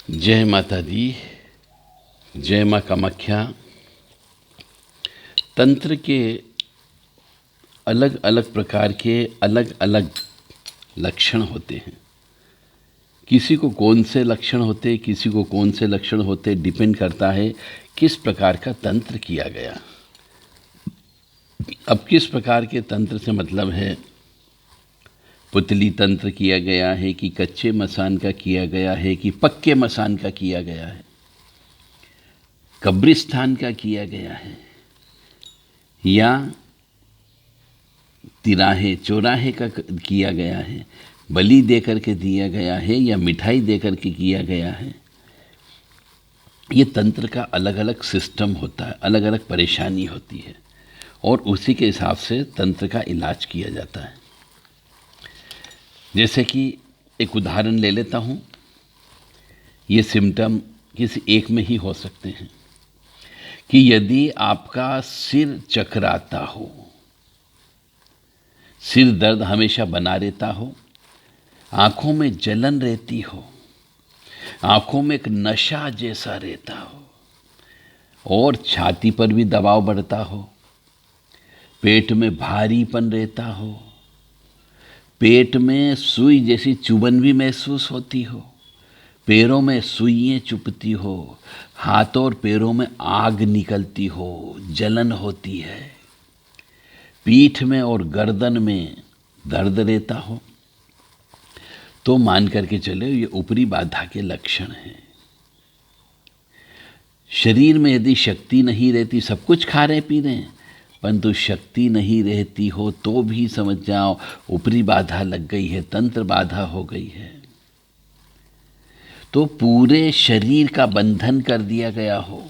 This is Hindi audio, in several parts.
जय माता दी। जय माँ कामाख्या। तंत्र के अलग अलग प्रकार के अलग अलग लक्षण होते हैं। किसी को कौन से लक्षण होते, किसी को कौन से लक्षण होते, डिपेंड करता है किस प्रकार का तंत्र किया गया। अब किस प्रकार के तंत्र से मतलब है, पुतली तंत्र किया गया है कि कच्चे मसान का किया गया है कि पक्के मसान का किया गया है, कब्रिस्तान का किया गया है या तिराहे चौराहे का किया गया है, बलि देकर के दिया गया है या मिठाई देकर के किया गया है। ये तंत्र का अलग अलग सिस्टम होता है, अलग अलग परेशानी होती है और उसी के हिसाब से तंत्र का इलाज किया जाता है। जैसे कि एक उदाहरण ले लेता हूँ। ये सिम्टम किसी एक में ही हो सकते हैं कि यदि आपका सिर चकराता हो, सिर दर्द हमेशा बना रहता हो, आंखों में जलन रहती हो, आंखों में एक नशा जैसा रहता हो और छाती पर भी दबाव बढ़ता हो, पेट में भारीपन रहता हो, पेट में सुई जैसी चुभन भी महसूस होती हो, पैरों में सुइयां चुभती हो, हाथों और पैरों में आग निकलती हो, जलन होती है, पीठ में और गर्दन में दर्द रहता हो, तो मान करके चले ये ऊपरी बाधा के लक्षण हैं। शरीर में यदि शक्ति नहीं रहती, सब कुछ खा रहे पी रहे हैं, परंतु शक्ति नहीं रहती हो तो भी समझ जाओ ऊपरी बाधा लग गई है, तंत्र बाधा हो गई है। तो पूरे शरीर का बंधन कर दिया गया हो,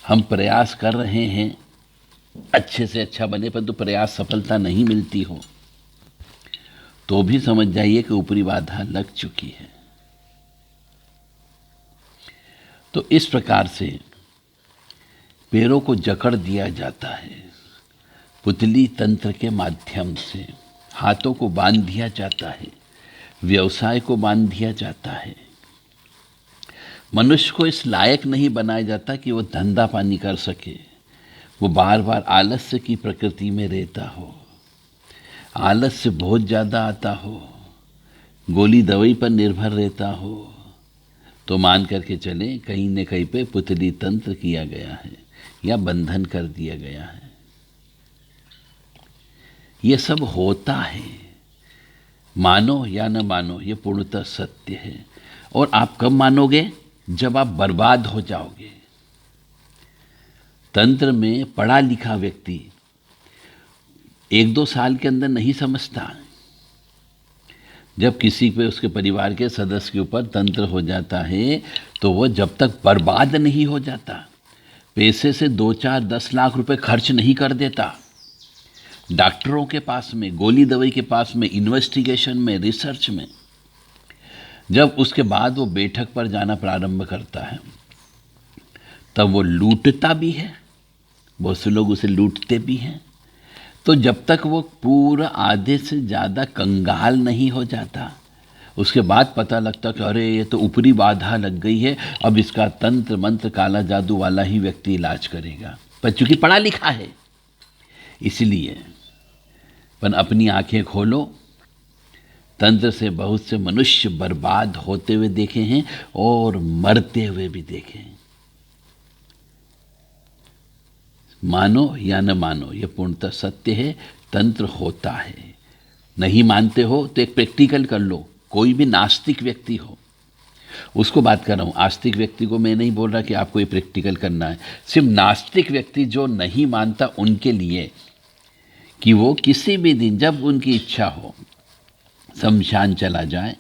हम प्रयास कर रहे हैं अच्छे से अच्छा बने, परंतु प्रयास सफलता नहीं मिलती हो, तो भी समझ जाइए कि ऊपरी बाधा लग चुकी है। तो इस प्रकार से पैरों को जकड़ दिया जाता है, पुतली तंत्र के माध्यम से हाथों को बांध दिया जाता है, व्यवसाय को बांध दिया जाता है। मनुष्य को इस लायक नहीं बनाया जाता कि वो धंधा पानी कर सके, वो बार बार आलस्य की प्रकृति में रहता हो, आलस्य बहुत ज़्यादा आता हो, गोली दवाई पर निर्भर रहता हो, तो मान करके चले कहीं न कहीं पे पुतली तंत्र किया गया है या बंधन कर दिया गया है। ये सब होता है, मानो या न मानो, ये पूर्णतः सत्य है। और आप कब मानोगे? जब आप बर्बाद हो जाओगे। तंत्र में पढ़ा लिखा व्यक्ति 1-2 साल के अंदर नहीं समझता। जब किसी पे उसके परिवार के सदस्य के ऊपर तंत्र हो जाता है तो वो जब तक बर्बाद नहीं हो जाता, पैसे से 2-4-10 लाख रुपए खर्च नहीं कर देता, डॉक्टरों के पास में, गोली दवाई के पास में, इन्वेस्टिगेशन में, रिसर्च में, जब उसके बाद वो बैठक पर जाना प्रारंभ करता है तब वो लूटता भी है, बहुत से लोग उसे लूटते भी हैं। तो जब तक वो पूरा आधे से ज़्यादा कंगाल नहीं हो जाता, उसके बाद पता लगता कि अरे ये तो ऊपरी बाधा लग गई है, अब इसका तंत्र मंत्र काला जादू वाला ही व्यक्ति इलाज करेगा। पर चूंकि पढ़ा लिखा है इसलिए। पर अपनी आंखें खोलो, तंत्र से बहुत से मनुष्य बर्बाद होते हुए देखे हैं और मरते हुए भी देखे हैं। मानो या न मानो, ये पूर्णतः सत्य है, तंत्र होता है। नहीं मानते हो तो एक प्रैक्टिकल कर लो। कोई भी नास्तिक व्यक्ति हो, उसको बात कर रहा हूँ, आस्तिक व्यक्ति को मैं नहीं बोल रहा कि आपको ये प्रैक्टिकल करना है। सिर्फ नास्तिक व्यक्ति जो नहीं मानता उनके लिए कि वो किसी भी दिन जब उनकी इच्छा हो शमशान चला जाए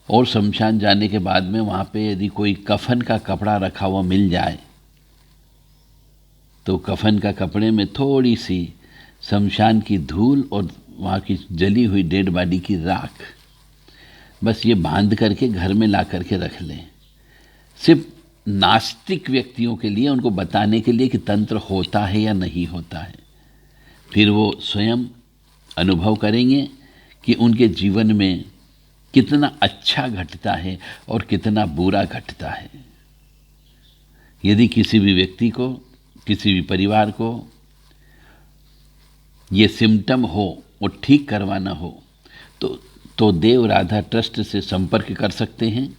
और शमशान जाने के बाद में वहाँ पे यदि कोई कफन का कपड़ा रखा हुआ मिल जाए तो कफन का कपड़े में थोड़ी सी शमशान की धूल और वहाँ की जली हुई डेड बॉडी की राख, बस ये बांध करके घर में ला करके रख लें। सिर्फ नास्तिक व्यक्तियों के लिए, उनको बताने के लिए कि तंत्र होता है या नहीं होता है। फिर वो स्वयं अनुभव करेंगे कि उनके जीवन में कितना अच्छा घटता है और कितना बुरा घटता है। यदि किसी भी व्यक्ति को, किसी भी परिवार को ये सिम्टम हो, वो ठीक करवाना हो, तो देव राधा ट्रस्ट से संपर्क कर सकते हैं।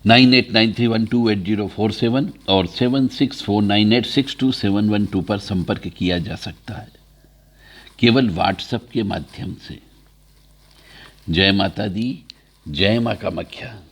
9893128047 और 7649862712 पर संपर्क किया जा सकता है, केवल व्हाट्सएप के माध्यम से। जय माता दी, जय मां कामाख्या।